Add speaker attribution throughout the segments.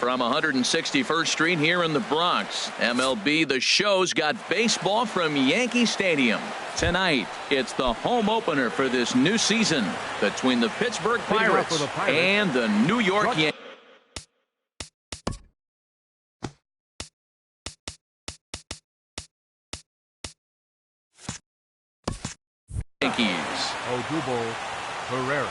Speaker 1: From 161st Street here in the Bronx, MLB The Show's got baseball from Yankee Stadium. Tonight, it's the home opener for this new season between the Pittsburgh Pirates and the New York Yankees.
Speaker 2: Odubel Herrera.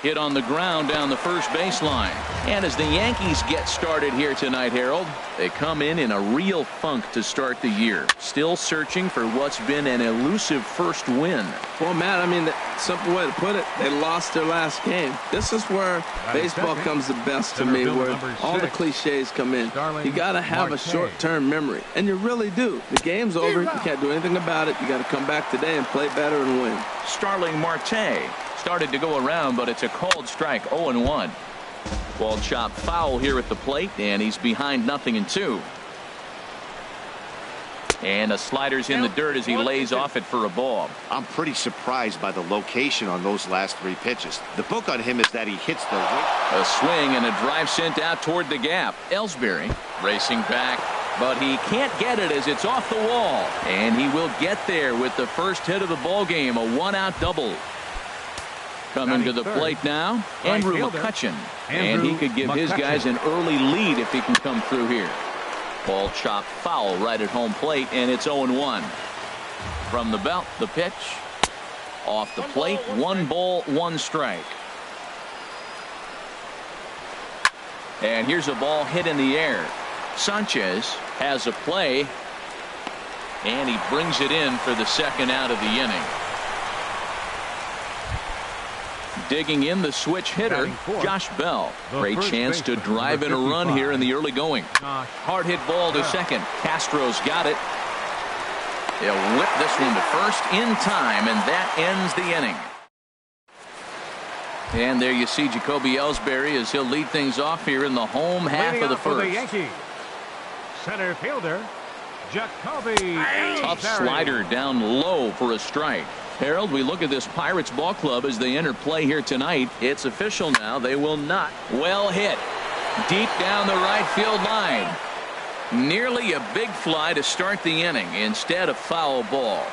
Speaker 1: Hit on the ground down the first baseline. And as the Yankees get started here tonight, Harold, they come in a real funk to start the year. Still searching for what's been an elusive first win.
Speaker 3: Well, Matt, I mean, the simple way to put it, they lost their last game. This is where baseball comes the best to me, where all the cliches come in. You got to have a short-term memory, and you really do. The game's over. You can't do anything about it. You got to come back today and play better and win.
Speaker 1: Starling Marte started to go around, but it's a called strike. 0-1. Ball chopped foul here at the plate, and he's behind 0-2. And the slider's in the dirt as he lays off it for a ball.
Speaker 4: I'm pretty surprised by the location on those last 3 pitches. The book on him is that he hits the
Speaker 1: a swing and a drive sent out toward the gap. Ellsbury racing back, but he can't get it as it's off the wall, and he will get there with the first hit of the ball game, a 1-out double. Coming to the plate now, Andrew McCutchen. And he could give his guys an early lead if he can come through here. Ball chopped foul right at home plate, and it's 0-1. From the belt, the pitch. Off the plate, 1 ball, 1 strike. And here's a ball hit in the air. Sanchez has a play, and he brings it in for the second out of the inning. Digging in the switch hitter, Josh Bell. Great chance to drive in a run here in the early going. Hard hit ball to second. Castro's got it. He'll whip this one to first in time, and that ends the inning. And there you see Jacoby Ellsbury as he'll lead things off here in the home half of the first.
Speaker 2: Center fielder Jacoby.
Speaker 1: Tough slider down low for a strike. Harold, we look at this Pirates ball club as they enter play here tonight. It's official now. They will not. Well hit. Deep down the right field line. Nearly a big fly to start the inning. Instead, a foul ball.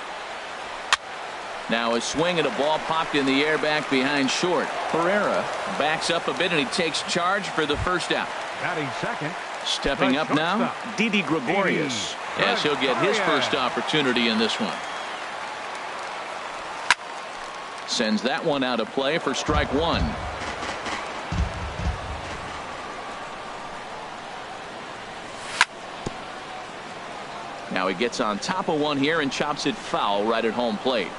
Speaker 1: Now a swing and a ball popped in the air back behind short. Herrera backs up a bit and he takes charge for the first out.
Speaker 2: Batting second.
Speaker 1: Stepping up now, Didi Gregorius, as he'll get his first opportunity in this one. Sends that one out of play for strike 1. Now he gets on top of one here and chops it foul right at home plate.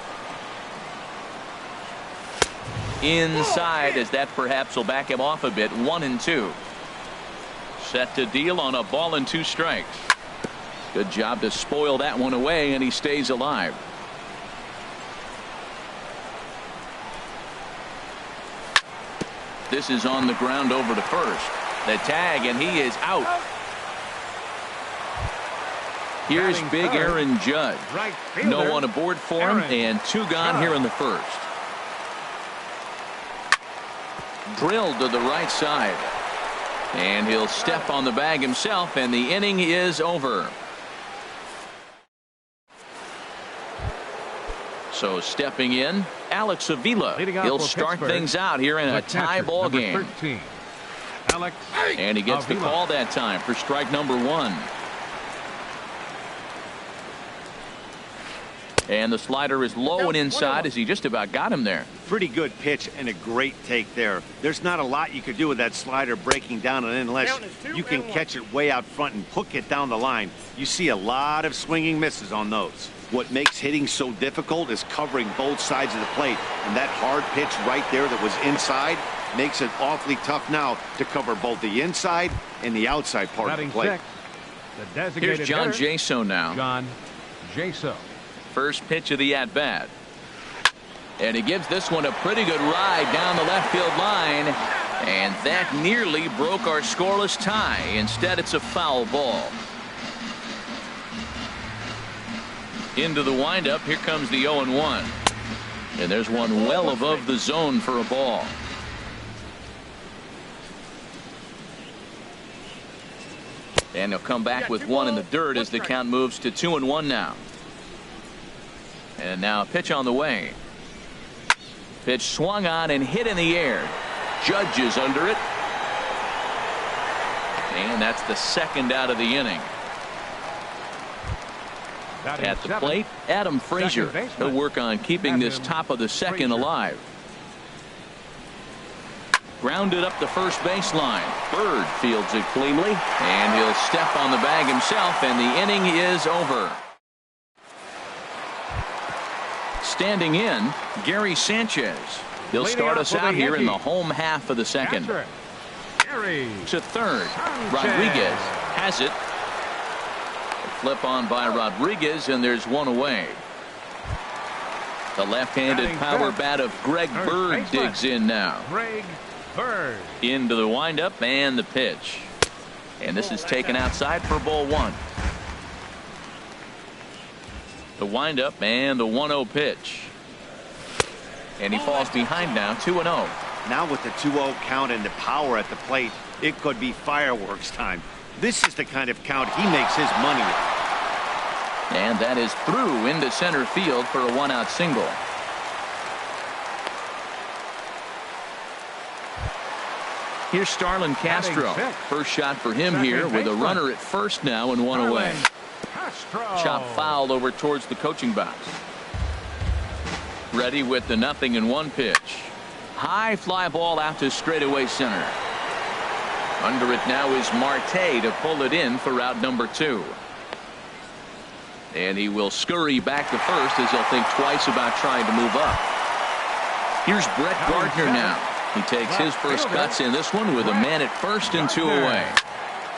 Speaker 1: Inside, as that perhaps will back him off a bit. 1-2. Set to deal on a ball and 2 strikes. Good job to spoil that one away, and he stays alive. This is on the ground over to first. The tag, and he is out. Here's big Aaron Judge. No one aboard for him, and 2 gone here in the first. Drilled to the right side. And he'll step on the bag himself, and the inning is over. So stepping in, Alex Avila. He'll start things out here in a tie ball game. And he gets the call that time for strike number 1. And the slider is low and inside as he just about got him there.
Speaker 4: Pretty good pitch and a great take there. There's not a lot you could do with that slider breaking down and unless you can catch it way out front and hook it down the line. You see a lot of swinging misses on those. What makes hitting so difficult is covering both sides of the plate, and that hard pitch right there that was inside makes it awfully tough now to cover both the inside and the outside part of the plate.
Speaker 1: Here's John Jaso now.
Speaker 2: John Jaso.
Speaker 1: First pitch of the at-bat. And he gives this one a pretty good ride down the left field line. And that nearly broke our scoreless tie. Instead, it's a foul ball. Into the windup. Here comes the 0-1. And there's one well above the zone for a ball. And he'll come back with one in the dirt as the count moves to 2-1 now. And now a pitch on the way. Pitch swung on and hit in the air. Judge is under it. And that's the second out of the inning. At the plate, Adam Frazier. He'll work on keeping this top of the second alive. Grounded up the first baseline. Bird fields it cleanly, and he'll step on the bag himself, and the inning is over. Standing in, Gary Sanchez. He'll start us out here in the home half of the second. To third, Rodriguez has it. Flip on by Rodriguez, and there's one away. The left-handed power bat of Greg Bird digs in now. Into the windup and the pitch. And this is taken outside for ball one. The windup and the 1-0 pitch. And he falls behind now, 2-0.
Speaker 4: Now with the 2-0 count and the power at the plate, it could be fireworks time. This is the kind of count he makes his money with.
Speaker 1: And that is through into center field for a one-out single. Here's Starlin Castro. First shot for him here with a runner at first now and one away. Chop foul over towards the coaching box. Ready with the 0-1 pitch. High fly ball out to straightaway center. Under it now is Marte to pull it in for out number 2. And he will scurry back to first as he'll think twice about trying to move up. Here's Brett Gardner now. He takes his first cuts in this one with a man at first and 2 away.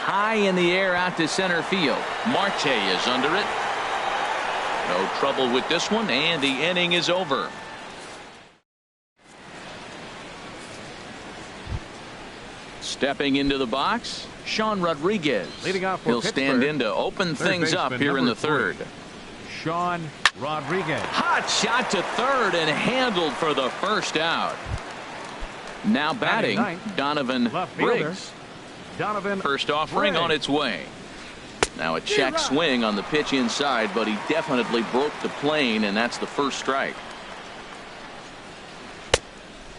Speaker 1: High in the air out to center field. Marte is under it. No trouble with this one, and the inning is over. Stepping into the box, Sean Rodriguez. He'll stand in to open things up here in the third.
Speaker 2: Sean Rodriguez.
Speaker 1: Hot shot to third and handled for the first out. Now batting, Donovan Briggs. First offering on its way. Now a check swing on the pitch inside, but he definitely broke the plane, and that's the first strike.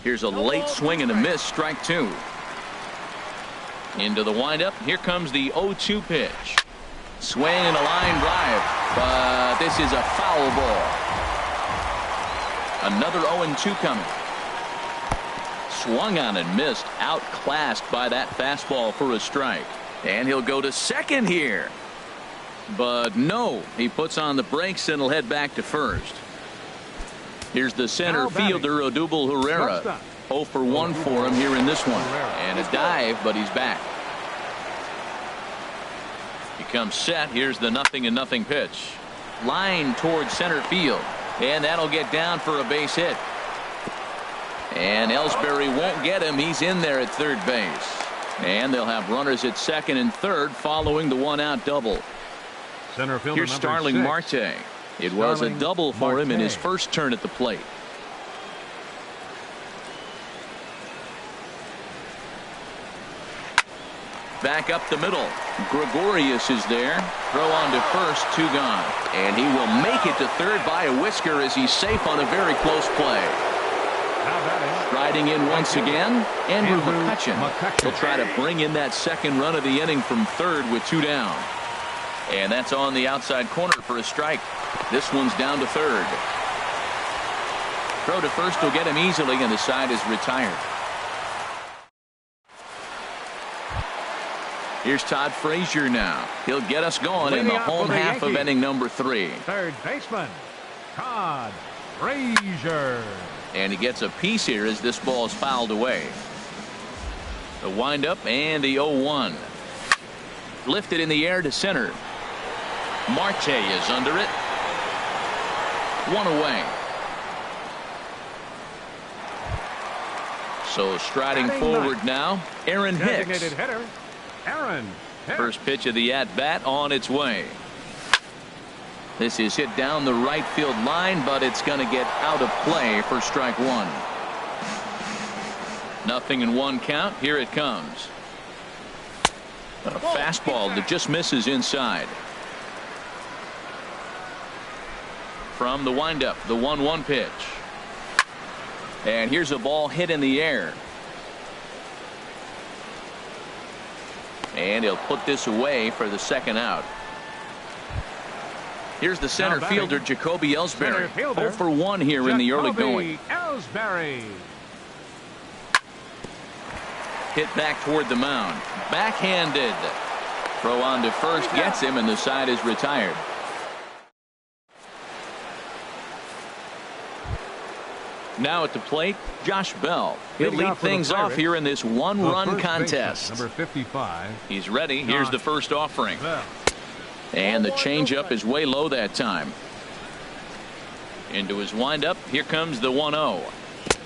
Speaker 1: Here's a late swing and a miss, strike 2. Into the windup. Here comes the 0-2 pitch. Swing and a line drive, but this is a foul ball. Another 0-2 coming. Swung on and missed, outclassed by that fastball for a strike. And he'll go to second here. But no, he puts on the brakes and will head back to first. Here's the center fielder, Odubel Herrera. 0 for 1 for him here in this one. And a dive, but he's back. He comes set. Here's the 0-0 pitch. Line towards center field. And that'll get down for a base hit. And Ellsbury won't get him. He's in there at third base. And they'll have runners at second and third following the one-out double. Here's Starling Marte. It was a double for him in his first turn at the plate. Back up the middle. Gregorius is there. Throw on to first, 2 gone. And he will make it to third by a whisker as he's safe on a very close play. Riding in once again, Andrew McCutchen. He'll try to bring in that second run of the inning from third with 2 down. And that's on the outside corner for a strike. This one's down to third. Throw to first will get him easily, and the side is retired. Here's Todd Frazier now. He'll get us going in the home half of inning number 3.
Speaker 2: Third baseman, Todd Frazier.
Speaker 1: And he gets a piece here as this ball is fouled away. The windup and the 0-1. Lifted in the air to center. Marte is under it. 1 away. So striding forward now, Aaron Hicks.
Speaker 2: Aaron Hicks.
Speaker 1: First pitch of the at-bat on its way. This is hit down the right field line, but it's going to get out of play for strike one. 0-1 count. Here it comes. A fastball that just misses inside. From the windup, the 1-1 pitch. And here's a ball hit in the air. And he'll put this away for the second out. Here's the center fielder, Jacoby Ellsbury. 0 for 1 here in the early going.
Speaker 2: Ellsbury.
Speaker 1: Hit back toward the mound. Backhanded. Throw on to first gets him, and the side is retired. Now at the plate, Josh Bell. He'll lead things off here in this one-run contest.
Speaker 2: Number 55.
Speaker 1: He's ready. Here's the first offering. And the changeup is way low that time. Into his windup. Here comes the 1-0.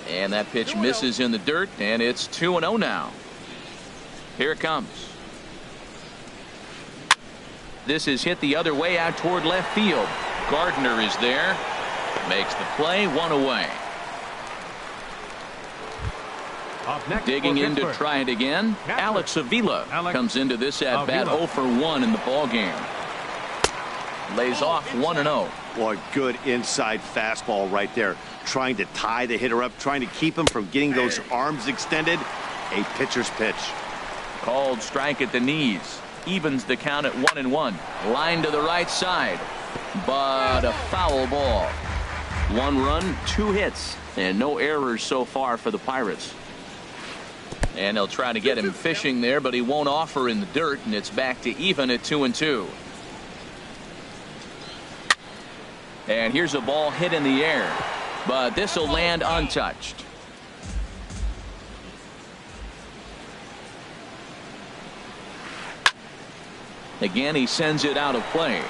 Speaker 1: And that pitch misses in the dirt, and it's 2-0 now. Here it comes. This is hit the other way out toward left field. Gardner is there. Makes the play, 1 away. Digging in to try it again. Alex Avila comes into this at bat 0 for 1 in the ball game. Lays off 1-0.
Speaker 4: Boy, good inside fastball right there. Trying to tie the hitter up, trying to keep him from getting those arms extended. A pitcher's pitch.
Speaker 1: Called strike at the knees. Evens the count at 1-1. Line to the right side. But a foul ball. 1 run, 2 hits, and no errors so far for the Pirates. And they'll try to get him fishing there, but he won't offer in the dirt, and it's back to even at 2-2. And here's a ball hit in the air, but this will land untouched. Again, he sends it out of play.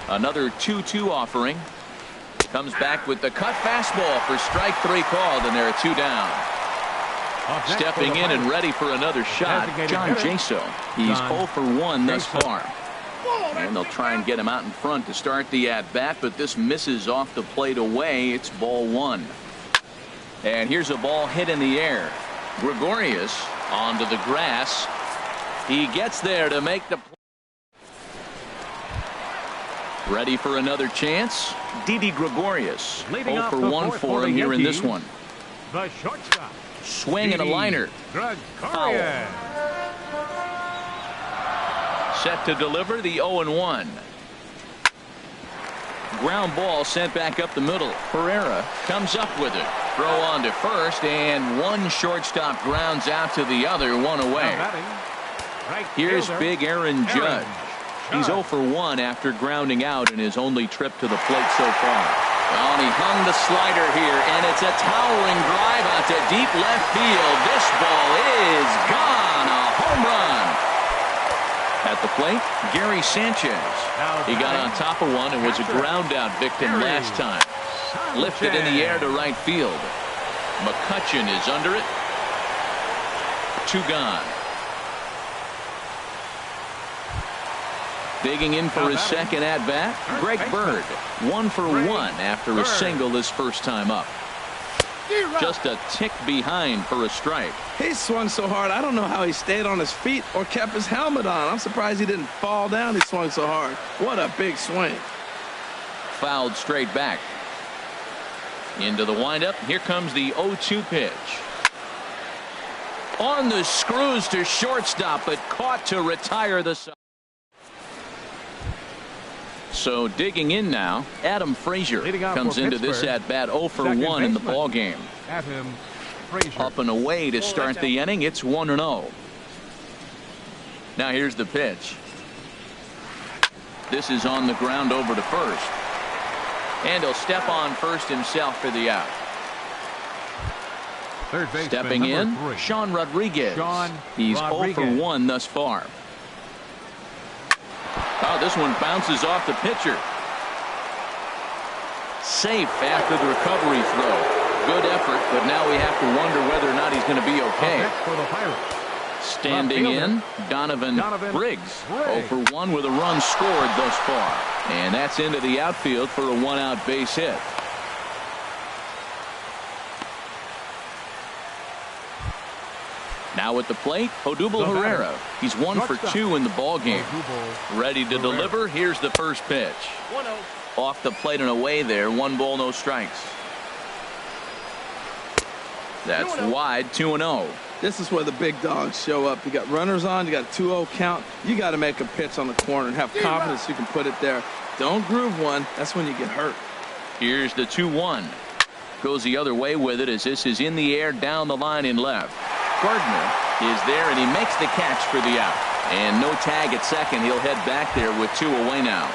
Speaker 1: Another 2-2 offering. Comes back with the cut fastball for strike 3 called, and there are 2 down. Stepping in and ready for another shot, John Jaso. He's 0 for 1 thus far. And they'll try and get him out in front to start the at-bat, but this misses off the plate away. It's ball 1. And here's a ball hit in the air. Gregorius onto the grass. He gets there to make the play. Ready for another chance. Didi Gregorius. 0 for 1 for him here in this one.
Speaker 2: The shortstop.
Speaker 1: Swing and a liner. Foul. Set to deliver the 0-1. Ground ball sent back up the middle. Pereira comes up with it. Throw on to first, and one shortstop grounds out to the other, 1 away. Here's big Aaron Judge. He's 0 for 1 after grounding out in his only trip to the plate so far. Well, and he hung the slider here, and it's a towering drive out to deep left field. This ball is gone. A home run. At the plate, Gary Sanchez. He got on top of one and was a ground out victim last time. Lifted in the air to right field. McCutcheon is under it. 2 gone. Digging in for his second at-bat, Greg Bird. 1 for 1 after a single his first time up. Just a tick behind for a strike.
Speaker 3: He swung so hard, I don't know how he stayed on his feet or kept his helmet on. I'm surprised he didn't fall down. He swung so hard. What a big swing.
Speaker 1: Fouled straight back. Into the windup. Here comes the 0-2 pitch. On the screws to shortstop, but caught to retire the side. So digging in now, Adam Frazier comes into this at bat 0 for 1 in the ball game. Up and away to start the inning. It's 1-0. Now here's the pitch. This is on the ground over to first. And he'll step on first himself for the out. Stepping in, Sean Rodriguez. He's 0 for 1 thus far. Oh, this one bounces off the pitcher. Safe after the recovery throw. Good effort, but now we have to wonder whether or not he's going to be okay. Standing in, Donovan Briggs. 0 for 1 with a run scored thus far. And that's into the outfield for a one-out base hit. Now at the plate, Odubel Herrera. He's 1 for 2 in the ball game. Ready to deliver. Here's the first pitch. Off the plate and away there. 1 ball, no strikes. That's wide, 2-0.
Speaker 3: This is where the big dogs show up. You got runners on, you got a 2-0 count. You got to make a pitch on the corner and have confidence you can put it there. Don't groove one. That's when you get hurt.
Speaker 1: Here's the 2-1. Goes the other way with it as this is in the air down the line in left. Gardner is there and he makes the catch for the out. And no tag at second. He'll head back there with 2 away now.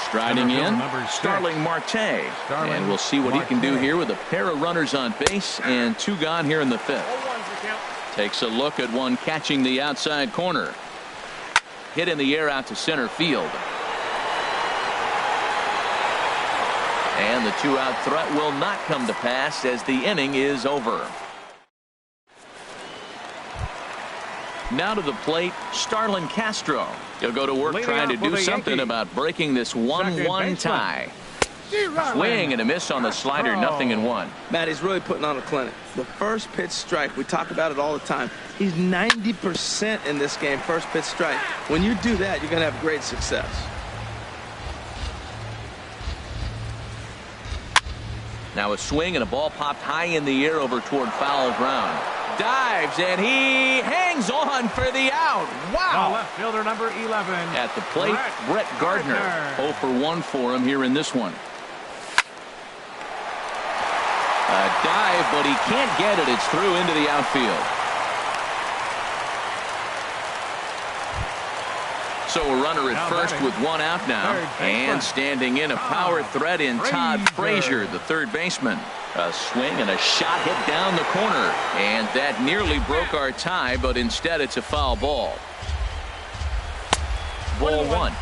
Speaker 1: Striding in, Starling Marte. And we'll see what he can do here with a pair of runners on base and 2 gone here in the 5th. Takes a look at one catching the outside corner. Hit in the air out to center field. And the 2-out threat will not come to pass as the inning is over. Now to the plate, Starlin Castro. He'll go to work trying to do something about breaking this 1-1 tie. Swing and a miss on the slider, 0-1.
Speaker 3: Matt, he's really putting on a clinic. The first pitch strike, we talk about it all the time. He's 90% in this game, first pitch strike. When you do that, you're going to have great success.
Speaker 1: Now a swing and a ball popped high in the air over toward foul ground. Dives and he hangs on for the out. Wow.
Speaker 2: Left fielder number 11.
Speaker 1: At the plate, Brett Gardner. 0 for 1 for him here in this one. A dive, but he can't get it. It's through into the outfield. So a runner at first with 1 out now. And standing in, a power threat in Todd Frazier, the third baseman. A swing and a shot hit down the corner. And that nearly broke our tie, but instead it's a foul ball. Ball 1.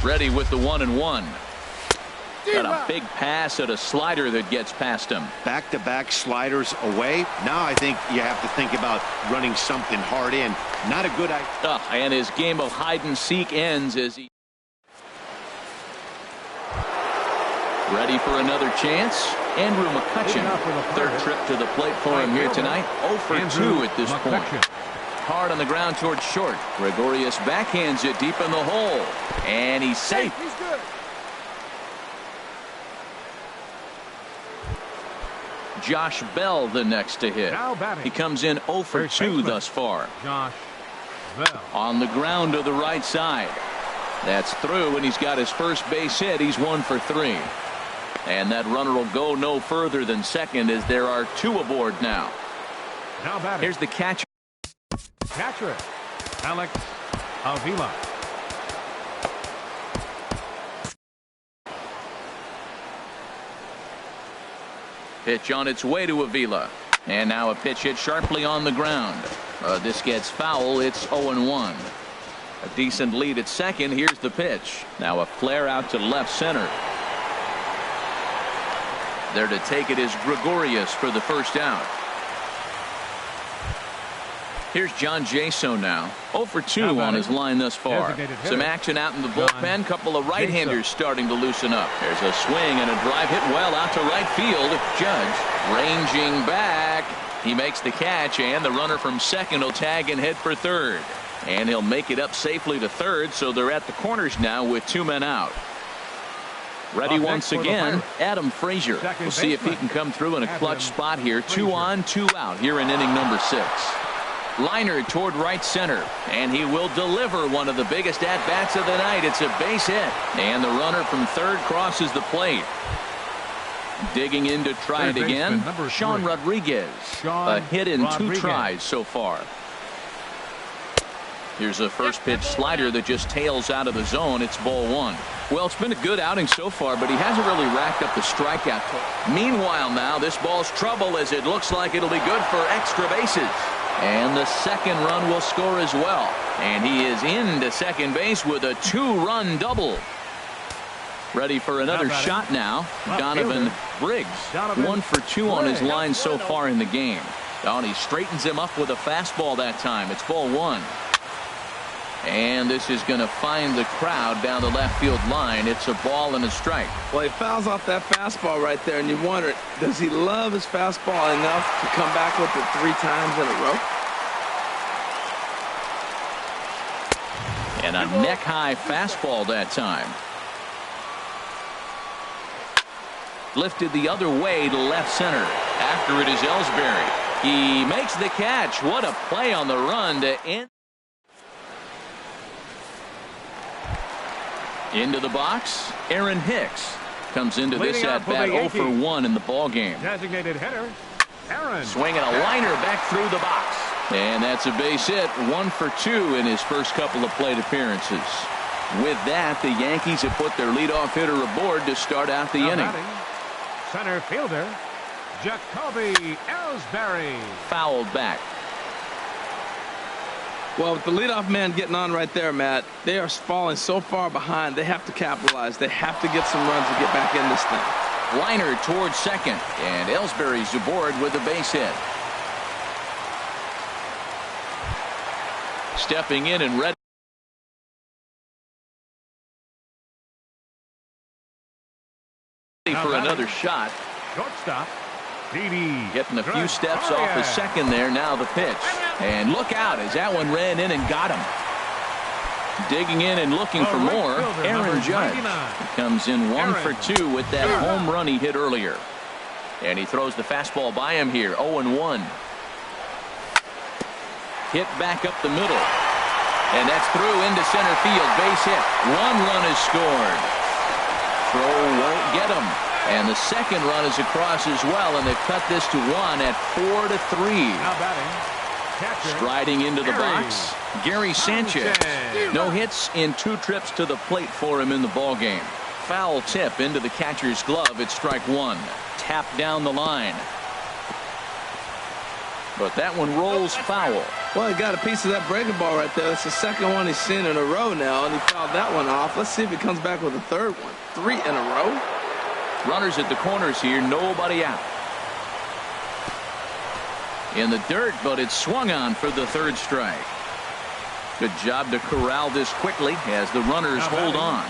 Speaker 1: Ready with the 1-1. Got a big pass at a slider that gets past him.
Speaker 4: Back-to-back sliders away. Now I think you have to think about running something hard in. Not a good idea.
Speaker 1: And his game of hide-and-seek ends as he... Ready for another chance. Andrew McCutcheon. Third trip to the plate for him here tonight. 0 for 2 at this point. Hard on the ground towards short. Gregorius backhands it deep in the hole. And he's safe.
Speaker 2: He's good.
Speaker 1: Josh Bell the next to hit. He comes in 0 for 2 thus far.
Speaker 2: Josh Bell.
Speaker 1: On the ground to the right side. That's through, and he's got his first base hit. He's 1 for 3. And that runner will go no further than second as there are 2 aboard now. Here's the catcher.
Speaker 2: Catcher, Alex Avila.
Speaker 1: Pitch on its way to Avila. And now a pitch hit sharply on the ground. This gets foul. It's 0-1. A decent lead at second. Here's the pitch. Now a flare out to left center. There to take it is Gregorius for the first out. Here's John Jaso now. 0 for 2 on his line thus far. Some action out in the bullpen. Couple of right-handers starting to loosen up. There's a swing and a drive hit well out to right field. Judge ranging back. He makes the catch, and the runner from second will tag and head for third. And he'll make it up safely to third, so they're at the corners now with 2 men out. Ready once again, Adam Frazier. We'll see if he can come through in a clutch spot here. 2 on, 2 out here in inning number 6. Liner toward right center, and he will deliver one of the biggest at-bats of the night. It's a base hit, and the runner from third crosses the plate. Digging in to try it again, Sean Rodriguez. A hit in 2 tries so far. Here's a first pitch slider that just tails out of the zone. It's ball 1. Well, it's been a good outing so far, but he hasn't really racked up the strikeout total. Meanwhile, now this ball's trouble as it looks like it'll be good for extra bases. And the second run will score as well. And he is into second base with a 2-run double. Ready for another shot now. Donovan Briggs. 1 for 2 on his line so far in the game. Oh, and he straightens him up with a fastball that time. It's ball one. And this is going to find the crowd down the left field line. It's a ball and a strike.
Speaker 3: Well, he fouls off that fastball right there, and you wonder, does he love his fastball enough to come back with it 3 times in a row?
Speaker 1: And a neck-high fastball that time. Lifted the other way to left center. After it is Ellsbury. He makes the catch. What a play on the run to end. Into the box, Aaron Hicks comes into this at bat 0 for 1 in the ball game.
Speaker 2: Designated hitter, Aaron.
Speaker 1: Swinging a liner back through the box. And that's a base hit, 1 for 2 in his first couple of plate appearances. With that, the Yankees have put their leadoff hitter aboard to start out the inning.
Speaker 2: Batting, center fielder, Jacoby Ellsbury.
Speaker 1: Fouled back.
Speaker 3: Well, with the leadoff man getting on right there, Matt, they are falling so far behind. They have to capitalize. They have to get some runs to get back in this thing.
Speaker 1: Liner towards second, and Ellsbury's aboard with a base hit. Stepping in and ready for another shot.
Speaker 2: Shortstop, Didi.
Speaker 1: Getting a few steps off the second there. Now the pitch. And look out as that one ran in and got him. Digging in and looking for more, Aaron Judge. He comes in 1 for 2 with that home run he hit earlier. And he throws the fastball by him here, 0-1. Hit back up the middle. And that's through into center field. Base hit. 1 run is scored. Throw won't get him. And the second run is across as well, and they've cut this to 1 at 4-3.
Speaker 2: Now batting, catcher,
Speaker 1: striding into the box, Gary Sanchez. No hits in 2 trips to the plate for him in the ball game. Foul tip into the catcher's glove. It's strike 1. Tap down the line. But that one rolls foul.
Speaker 3: Well, he got a piece of that breaking ball right there. That's the second one he's seen in a row now, and he fouled that one off. Let's see if he comes back with a third one. 3 in a row.
Speaker 1: Runners at the corners here, nobody out. In the dirt, but it's swung on for the 3rd strike. Good job to corral this quickly as the runners hold on.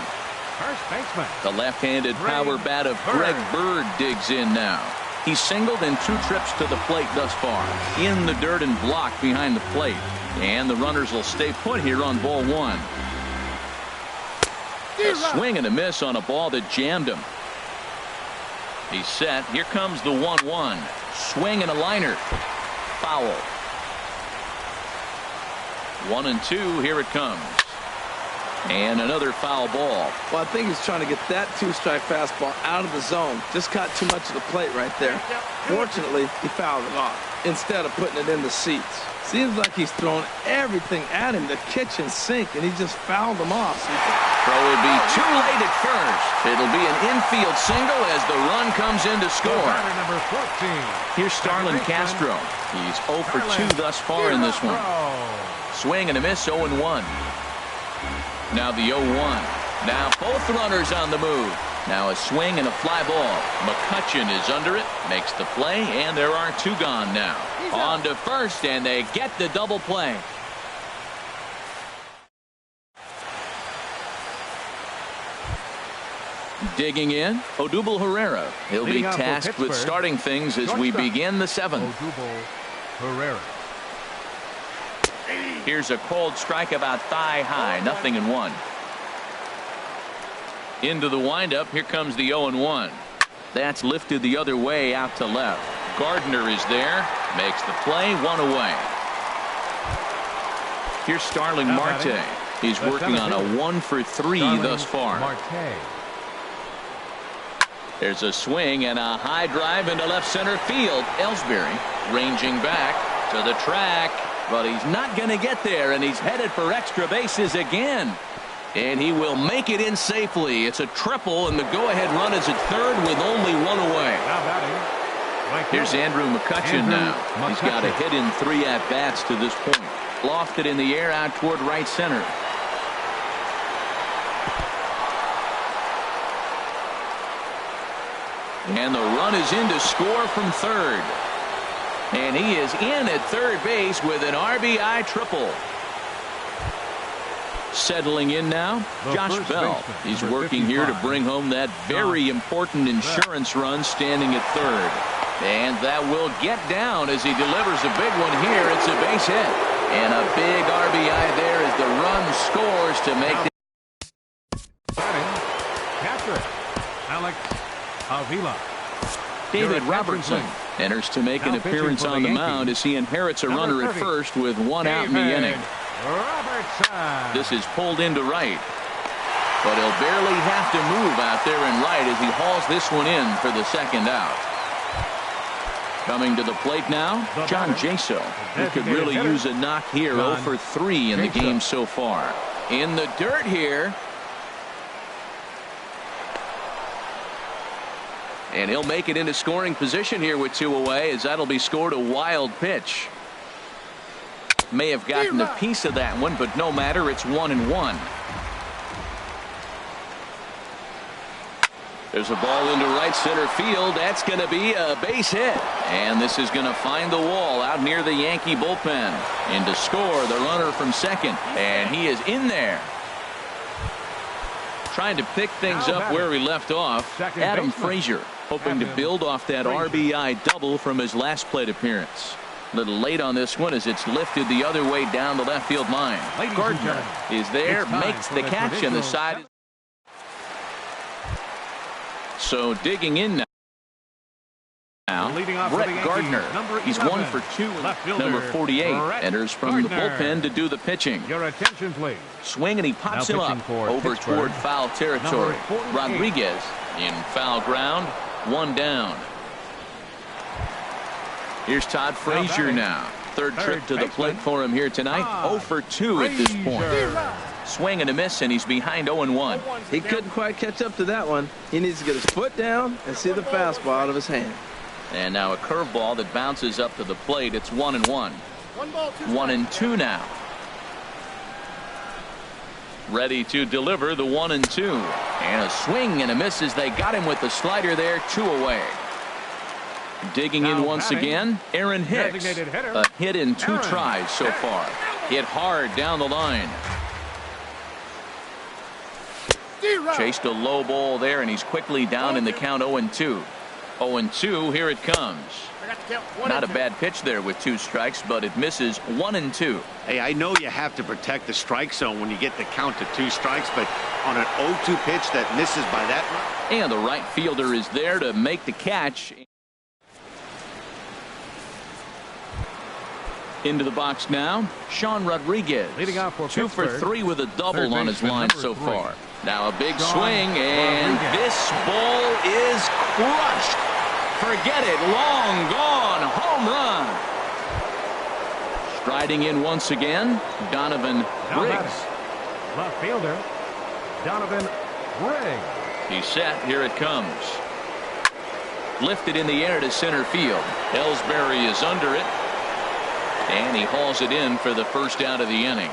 Speaker 2: First baseman.
Speaker 1: The left-handed power bat of Greg Bird digs in now. He's singled in 2 trips to the plate thus far. In the dirt and blocked behind the plate. And the runners will stay put here on ball 1. A swing and a miss on a ball that jammed him. He's set. Here comes the 1-1. Swing and a liner. Foul. 1-2. Here it comes. And another foul ball.
Speaker 3: Well, I think he's trying to get that 2-strike fastball out of the zone. Just caught too much of the plate right there. Fortunately, he fouled it off instead of putting it in the seats. Seems like he's thrown everything at him, the kitchen sink, and he just fouled them off.
Speaker 1: Throw will be too late at first. It'll be an infield single as the run comes in to score.
Speaker 2: Number 14.
Speaker 1: Here's Starlin Castro. He's 0 for 2 thus far in this one. Swing and a miss, 0-1. Now the 0-1. Now both runners on the move. Now a swing and a fly ball. McCutchen is under it, makes the play, and there are 2 gone now. On to first, and they get the double play. Digging in, Odubel Herrera. He'll be tasked with starting things as we begin the 7th.
Speaker 2: Odubel Herrera.
Speaker 1: Here's a cold strike about thigh high, 0-1. Into the windup, here comes the 0-1. That's lifted the other way out to left. Gardner is there, makes the play, 1 away. Here's Starling Marte. He's working on a 1 for 3 thus far. There's a swing and a high drive into left center field. Ellsbury ranging back to the track, but he's not going to get there, and he's headed for extra bases again. And he will make it in safely. It's a triple, and the go-ahead run is at third with only 1 away. Here's Andrew McCutchen now. He's got a hit in 3 at-bats to this point. Lofted in the air out toward right center. And the run is in to score from third. And he is in at third base with an RBI triple. Settling in now, Josh Bell. He's working here to bring home that very important insurance run, standing at third. And that will get down as he delivers a big one here. It's a base hit. And a big RBI there as the run scores to make the
Speaker 2: catcher, Alex Avila.
Speaker 1: David Robertson enters to make an appearance on the mound as he inherits a runner at first with one out in the inning. This is pulled into right, but he'll barely have to move out there in right as he hauls this one in for the second out. Coming to the plate now, John Jaso, who could really use a knock here. 0 for 3 in the game so far. In the dirt here. And he'll make it into scoring position here with 2 away, as that'll be scored a wild pitch. May have gotten a piece of that one, but no matter, it's 1-1. There's a ball into right center field. That's going to be a base hit. And this is going to find the wall out near the Yankee bullpen. And to score, the runner from second. And he is in there. Trying to pick things up where he left off. Adam Frazier, hoping to build off that RBI double from his last plate appearance. A little late on this one as it's lifted the other way down the left field line. Gardner is there, makes the catch, and the side. So digging in now, Brett Gardner. He's 1 for 2. Number 48 enters from the bullpen to do the pitching.
Speaker 2: Your attention, please.
Speaker 1: Swing, and he pops him up over toward foul territory. Rodriguez in foul ground, 1 down. Here's Todd Frazier now. Third trip to the plate for him here tonight. 0 for 2 at this point. Swing and a miss, and he's behind 0-1.
Speaker 3: He couldn't quite catch up to that one. He needs to get his foot down and see the fastball out of his hand.
Speaker 1: And now a curveball that bounces up to the plate. It's 1-1. 1-2 now. Ready to deliver the 1-2. And a swing and a miss as they got him with the slider there. 2 away. Digging in once again, Aaron Hicks. A hit in 2 tries so far. Hit hard down the line. Chased a low ball there, and he's quickly down in the count. 0-2. 0-2, here it comes. Not a bad pitch there with 2 strikes, but it misses. 1-2.
Speaker 4: Hey, I know you have to protect the strike zone when you get the count to 2 strikes, but on an 0-2 pitch that misses by that much.
Speaker 1: And the right fielder is there to make the catch. Into the box now, Sean Rodriguez. 2 for 3 with a double on his line so far. Now a big swing, and this ball is crushed. Forget it, long gone, home run. Striding in once again, Donovan Briggs.
Speaker 2: Left fielder, Donovan Briggs.
Speaker 1: He's set, here it comes. Lifted in the air to center field. Ellsbury is under it. And he hauls it in for the first out of the inning.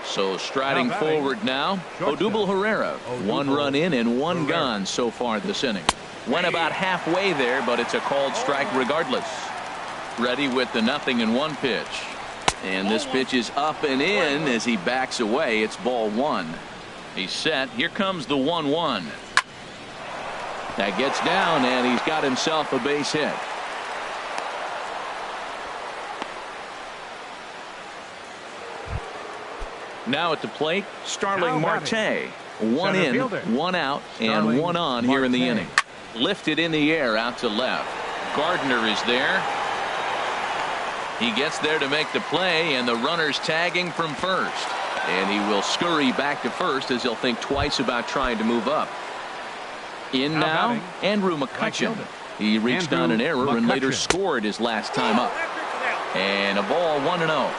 Speaker 1: So striding forward now, Odubel Herrera. 1 run in and 1 gone so far this inning. Went about halfway there, but it's a called strike regardless. Ready with the 0-1 pitch. And this pitch is up and in as he backs away. It's ball 1. He's set. Here comes the 1-1. That gets down, and he's got himself a base hit. Now at the plate, Starling Marte. 1 in, 1 out, and 1 on here in the inning. Lifted in the air out to left. Gardner is there. He gets there to make the play, and the runner's tagging from first. And he will scurry back to first as he'll think twice about trying to move up. In now, Andrew McCutchen. He reached on an error and later scored his last time up. And a ball, 1-0.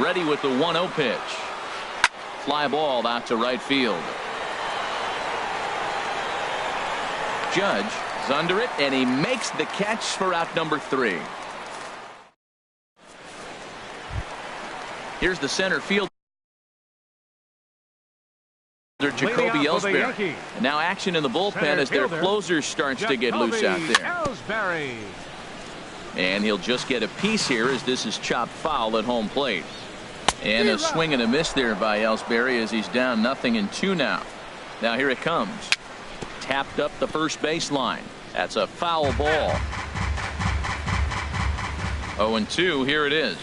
Speaker 1: Ready with the 1-0 pitch. Fly ball out to right field. Judge is under it, and he makes the catch for out number 3. Here's the center field. Jacoby Ellsbury. And now action in the bullpen as their closer starts to get loose out there.
Speaker 2: Ellsbury.
Speaker 1: And he'll just get a piece here as this is chopped foul at home plate. And a swing and a miss there by Ellsbury as he's down 0-2 now. Now here it comes. Tapped up the first baseline. That's a foul ball. 0-2, here it is.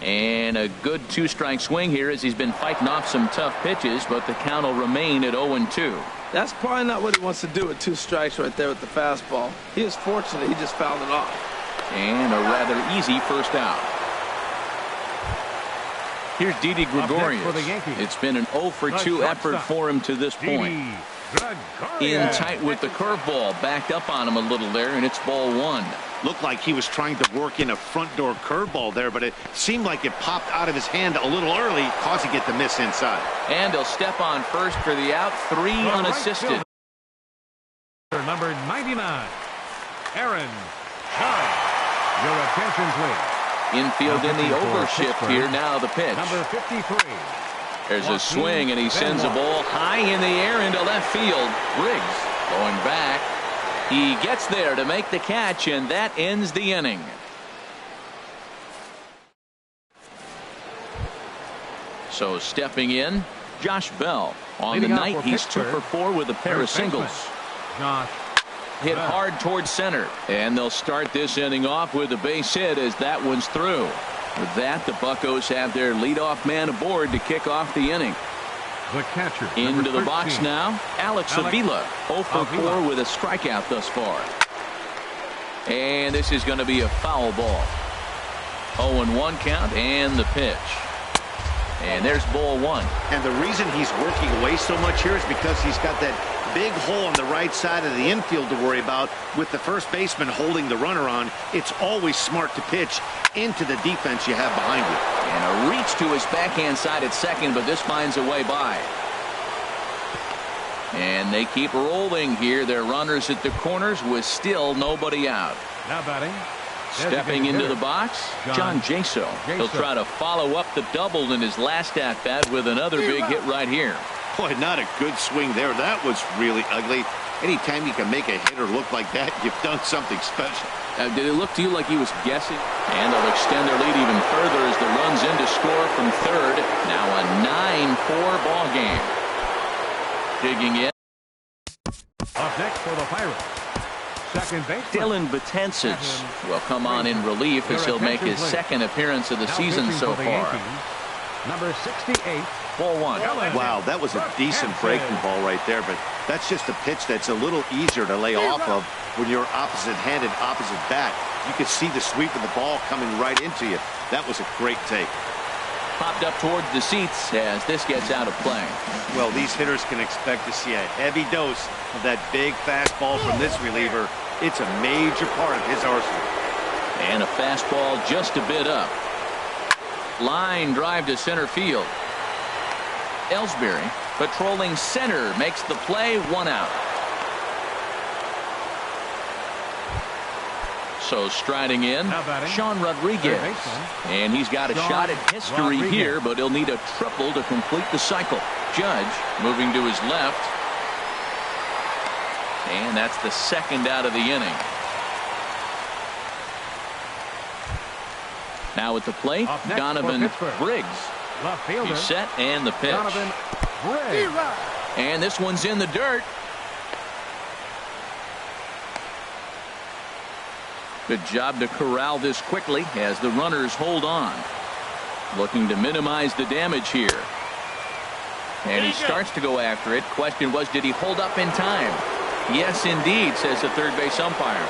Speaker 1: And a good two-strike swing here as he's been fighting off some tough pitches, but the count will remain at 0-2.
Speaker 3: That's probably not what he wants to do with 2 strikes right there with the fastball. He is fortunate he just fouled it off.
Speaker 1: And a rather easy first out. Here's Didi Gregorius. It's been an 0-for-2 effort for him to this point. In tight with the curveball, backed up on him a little there, and it's ball 1.
Speaker 4: Looked like he was trying to work in a front door curveball there, but it seemed like it popped out of his hand a little early, causing it to miss inside.
Speaker 1: And he'll step on first for the out, 3 unassisted.
Speaker 2: Number 99, Aaron Judge. Your attention, please.
Speaker 1: Infield in the overshift here. Now the pitch.
Speaker 2: Number 53.
Speaker 1: There's a swing, and he sends a ball high in the air into left field. Briggs going back. He gets there to make the catch, and that ends the inning. So stepping in, Josh Bell. On the night, he's 2 for 4 with a pair of singles.
Speaker 2: Josh
Speaker 1: Hit hard towards center, and they'll start this inning off with a base hit as that one's through. With that, the Buccos have their leadoff man aboard to kick off the inning.
Speaker 2: The catcher.
Speaker 1: Into the box now, Alex Avila. 0 for 4 with a strikeout thus far. And this is going to be a foul ball. 0-1 count and the pitch. And there's ball 1.
Speaker 4: And the reason he's working away so much here is because he's got that big hole on the right side of the infield to worry about with the first baseman holding the runner on. It's always smart to pitch into the defense you have behind you.
Speaker 1: And a reach to his backhand side at second, but this finds a way by. And they keep rolling here. Their runners at the corners with still nobody out.
Speaker 2: Now batting.
Speaker 1: Stepping into the box, John Jaso. He'll try to follow up the double in his last at-bat with another big hit right here.
Speaker 4: Boy, not a good swing there. That was really ugly. Anytime you can make a hitter look like that, you've done something special.
Speaker 1: Did it look to you like he was guessing? And they'll extend their lead even further as the run's in to score from third. Now a 9-4 ball game. Digging in.
Speaker 2: Up next for the Pirates. Second baseman.
Speaker 1: Dylan Betances will come on in relief as he'll make his second appearance of the season so far.
Speaker 2: Number 68.
Speaker 1: Ball 1.
Speaker 4: Wow, that was a decent breaking ball right there, but that's just a pitch that's a little easier to lay off of when you're opposite-handed, opposite bat. You can see the sweep of the ball coming right into you. That was a great take.
Speaker 1: Popped up towards the seats as this gets out of play.
Speaker 4: Well, these hitters can expect to see a heavy dose of that big fastball from this reliever. It's a major part of his arsenal.
Speaker 1: And a fastball just a bit up. Line drive to center field. Ellsbury patrolling center makes the play, 1 out. So striding in, Sean Rodriguez. And he's got a shot at history here, but he'll need a triple to complete the cycle. Judge moving to his left. And that's the second out of the inning. Now at the plate, Donovan Briggs. He's set and the pitch. And this one's in the dirt. Good job to corral this quickly as the runners hold on. Looking to minimize the damage here. And he starts to go after it. Question was, did he hold up in time? Yes, indeed, says the third base umpire.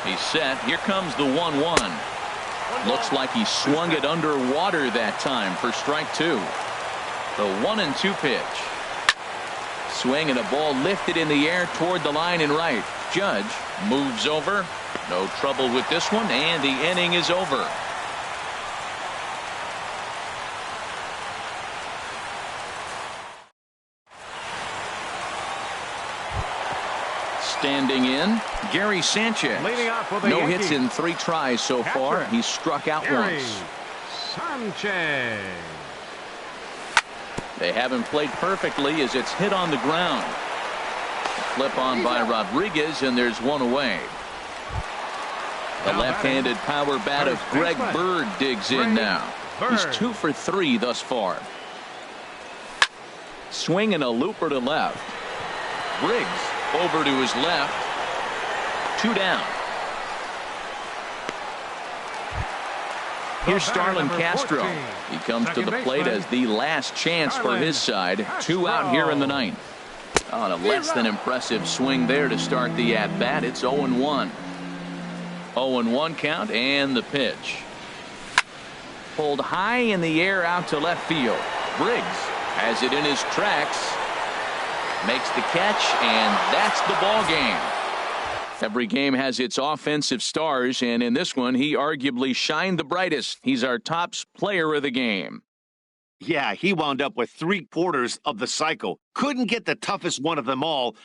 Speaker 1: He's set. Here comes the 1-1. Looks like he swung it underwater that time for strike 2. The 1-2 pitch. Swing and a ball lifted in the air toward the line and right. Judge moves over. No trouble with this one, and the inning is over. Standing in, Gary Sanchez. No hits in 3 tries so far. He's struck out once.
Speaker 2: Sanchez.
Speaker 1: They haven't played perfectly as it's hit on the ground. Flip on by Rodriguez, and there's one away. The left-handed power bat of Greg Bird digs in now. He's 2 for 3 thus far. Swing and a looper to left. Briggs over to his left. 2 down. Here's Starlin Castro. He comes to the plate as the last chance for his side. 2 out here in the 9th. On a less than impressive swing there to start the at-bat. It's 0-1. 0-1 count, and the pitch. Pulled high in the air out to left field. Briggs has it in his tracks. Makes the catch, and that's the ball game. Every game has its offensive stars, and in this one, he arguably shined the brightest. He's our top player of the game.
Speaker 4: Yeah, he wound up with 3/4 of the cycle. Couldn't get the toughest one of them all,